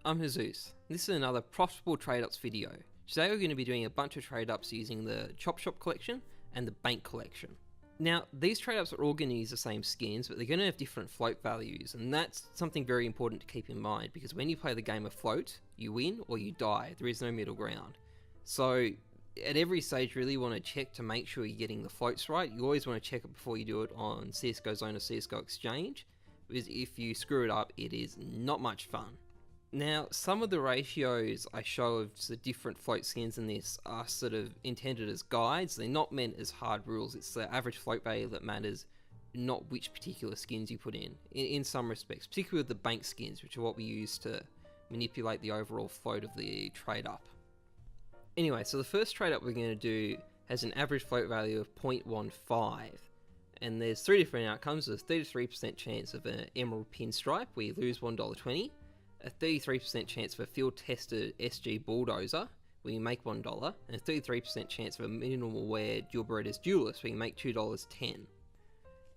I'm Heyzeus. This is another profitable trade-ups video. Today we're going to be doing a bunch of trade-ups using the Chop Shop collection and the Bank collection. Now, these trade-ups are all going to use the same skins, but they're going to have different float values, and that's something very important to keep in mind, because when you play the game of float, you win or you die. There is no middle ground. So, at every stage, you really want to check to make sure you're getting the floats right. You always want to check it before you do it on CSGO Zone or CSGO Exchange, because if you screw it up, it is not much fun. Now, some of the ratios I show of the different float skins in this are sort of intended as guides. They're not meant as hard rules. It's the average float value that matters, not which particular skins you put in some respects, particularly with the bank skins, which are what we use to manipulate the overall float of the trade up. Anyway, so the first trade up we're going to do has an average float value of 0.15. And there's three different outcomes. There's a 33% chance of an Emerald Pinstripe, where you lose $1.20. A 33% chance of a field-tested SG Bulldozer, where you make $1, and a 33% chance of a minimal wear Dual Berettas Duelist, where you make $2.10.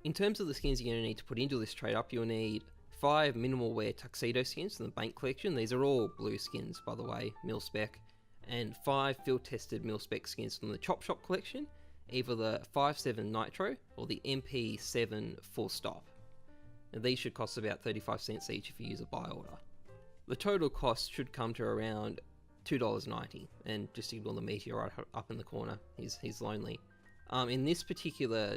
In terms of the skins you're going to need to put into this trade-up, you'll need 5 minimal wear Tuxedo skins from the Bank collection. These are all blue skins, by the way, mil-spec, and 5 field-tested mil-spec skins from the Chop Shop collection, either the 5.7 Nitro or the MP7 Full Stop. Now, these should cost about 35 cents each if you use a buy order. The total cost should come to around $2.90, and just ignore the meteorite up in the corner, he's lonely. In this particular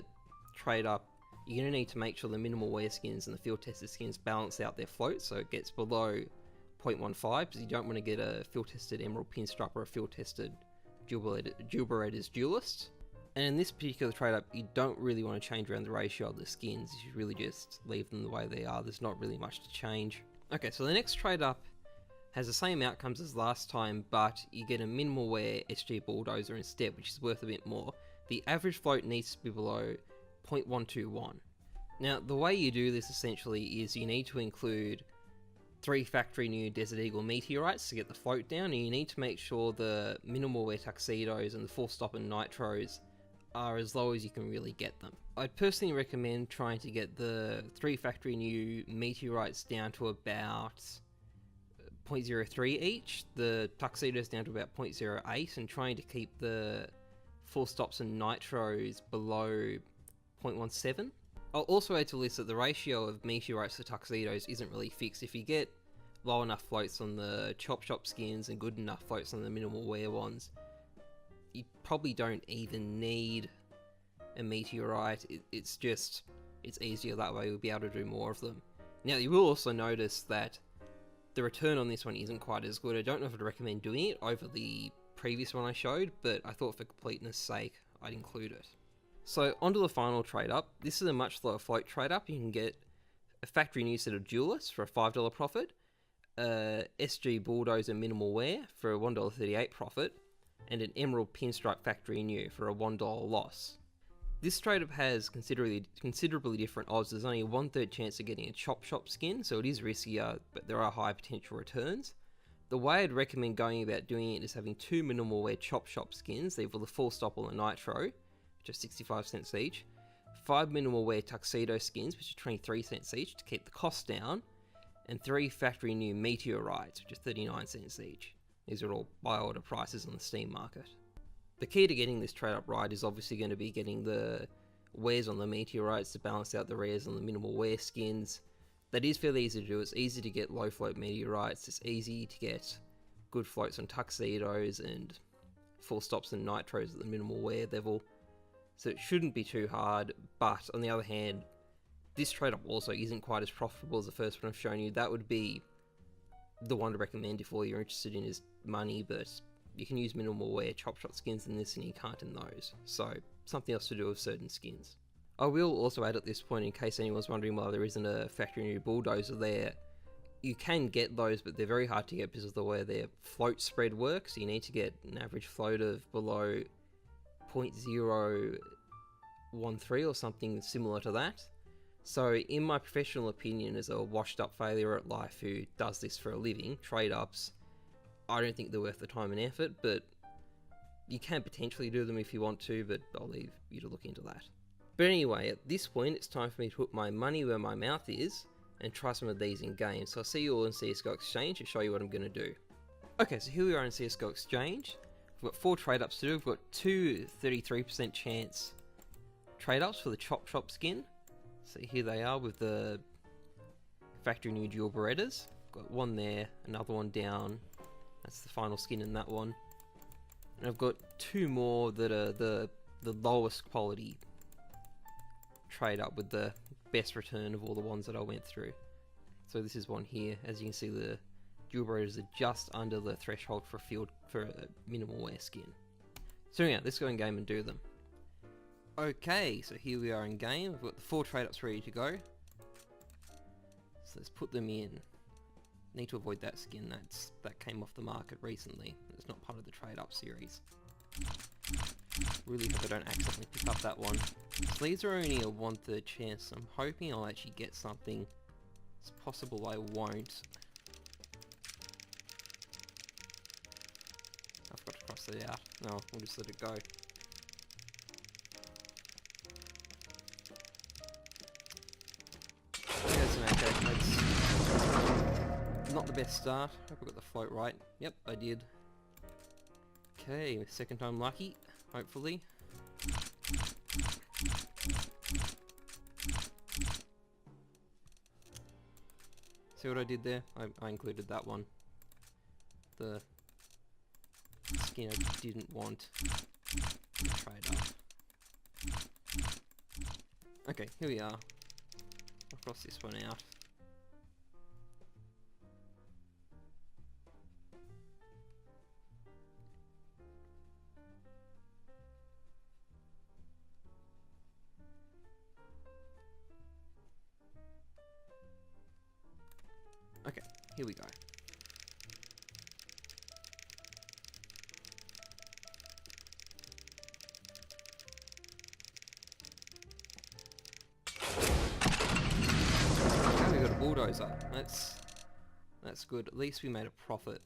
trade up, you're going to need to make sure the minimal wear skins and the field tested skins balance out their float, so it gets below 0.15, because you don't want to get a field tested Emerald Pinstripe or a field tested Dual Berettas Duelist. And in this particular trade up, you don't really want to change around the ratio of the skins. You should really just leave them the way they are. There's not really much to change. Okay, so the next trade up has the same outcomes as last time, but you get a minimal wear SG Bulldozer instead, which is worth a bit more. The average float needs to be below 0.121. Now, the way you do this essentially is you need to include 3 factory new Desert Eagle meteorites to get the float down, and you need to make sure the minimal wear Tuxedos and the Full Stop and Nitros are as low as you can really get them. I'd personally recommend trying to get the 3 factory new meteorites down to about 0.03 each, the Tuxedos down to about 0.08, and trying to keep the Full Stops and Nitros below 0.17. I'll also add to the list that the ratio of meteorites to Tuxedos isn't really fixed. If you get low enough floats on the Chop Shop skins and good enough floats on the minimal wear ones, you probably don't even need a meteorite. It's easier that way. You'll be able to do more of them. Now, you will also notice that the return on this one isn't quite as good. I don't know if I'd recommend doing it over the previous one I showed, but I thought for completeness sake I'd include it. So onto the final trade up. This is a much lower float trade up. You can get a factory new set of Duelists for a $5 profit, a SG Bulldozer minimal wear for a $1.38 profit, and an Emerald Pinstripe factory new for a $1 loss. This trade up has considerably different odds. There's only a 1/3 chance of getting a Chop Shop skin, so it is riskier, but there are high potential returns. The way I'd recommend going about doing it is having 2 minimal wear Chop Shop skins, either the Full Stop or the Nitro, which are 65 cents each, 5 minimal wear Tuxedo skins, which are 23 cents each to keep the cost down, and 3 factory new meteorites, which are 39 cents each. These are all buy order prices on the Steam market. The key to getting this trade up right is obviously going to be getting the wares on the meteorites to balance out the rares on the minimal wear skins. That is fairly easy to do. It's easy to get low float meteorites. It's easy to get good floats on Tuxedos and Full Stops and Nitros at the minimal wear level. So it shouldn't be too hard, but on the other hand, this trade up also isn't quite as profitable as the first one I've shown you. That would be the one to recommend if all you're interested in is money, but you can use minimal wear Chop Shop skins in this and you can't in those. So something else to do with certain skins. I will also add at this point, in case anyone's wondering why there isn't a factory new Bulldozer there, you can get those, but they're very hard to get because of the way their float spread works. So you need to get an average float of below 0.013 or something similar to that. So in my professional opinion, as a washed up failure at life who does this for a living, trade ups, I don't think they're worth the time and effort, but you can potentially do them if you want to, but I'll leave you to look into that. But anyway, at this point, it's time for me to put my money where my mouth is and try some of these in game. So I'll see you all in CSGO Exchange to show you what I'm going to do. Okay, so here we are in CSGO Exchange. We've got 4 trade-ups to do. We've got 2 33% chance trade-ups for the Chop Shop skin. So here they are with the factory new dual Berettas. Got one there, another one down. That's the final skin in that one. And I've got 2 more that are the lowest quality trade-up with the best return of all the ones that I went through. So this is one here. As you can see, the dual Berettas are just under the threshold for a minimal wear skin. So yeah, let's go in game and do them. Okay, so here we are in game. We've got the 4 trade-ups ready to go. So let's put them in. Need to avoid that skin that came off the market recently. It's not part of the trade-up series. Really hope I don't accidentally pick up that one. So these are only a 1/3 chance. I'm hoping I'll actually get something. It's possible I won't. I forgot to cross it out. No, we'll just let it go. Not the best start. Hope I got the float right. Yep, I did. Okay, second time lucky, hopefully. See what I did there? I included that one. The skin I didn't want to trade up. Okay, here we are. I'll cross this one out. Okay, here we go. Okay, we got a bulldozer. That's good. At least we made a profit.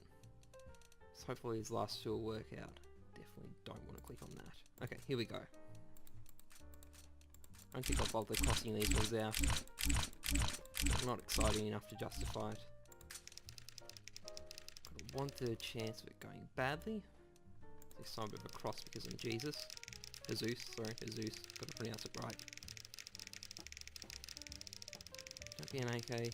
So hopefully these last 2 will work out. Definitely don't want to click on that. Okay, here we go. I don't think I'll bother crossing these ones out. They're not exciting enough to justify it. Got a 1/3 chance of it going badly. This time a bit of a cross because I'm Heyzeus. Heyzeus. Got to pronounce it right. Don't be an AK.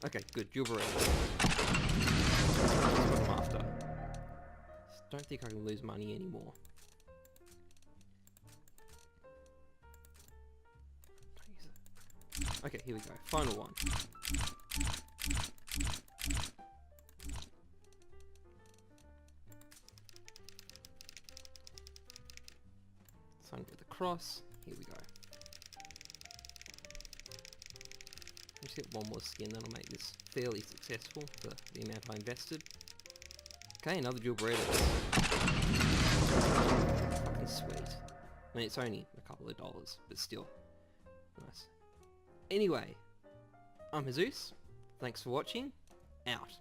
Okay, good. Dual Berettas. That's what I'm after. Don't think I can lose money anymore. Okay, here we go. Final one. Sign with the cross. Here we go. Just get one more skin, that'll make this fairly successful for the amount I invested. Okay, another dual Berettas. Fucking sweet. I mean, it's only a couple of dollars, but still. Nice. Anyway, I'm Heyzeus. Thanks for watching. Out.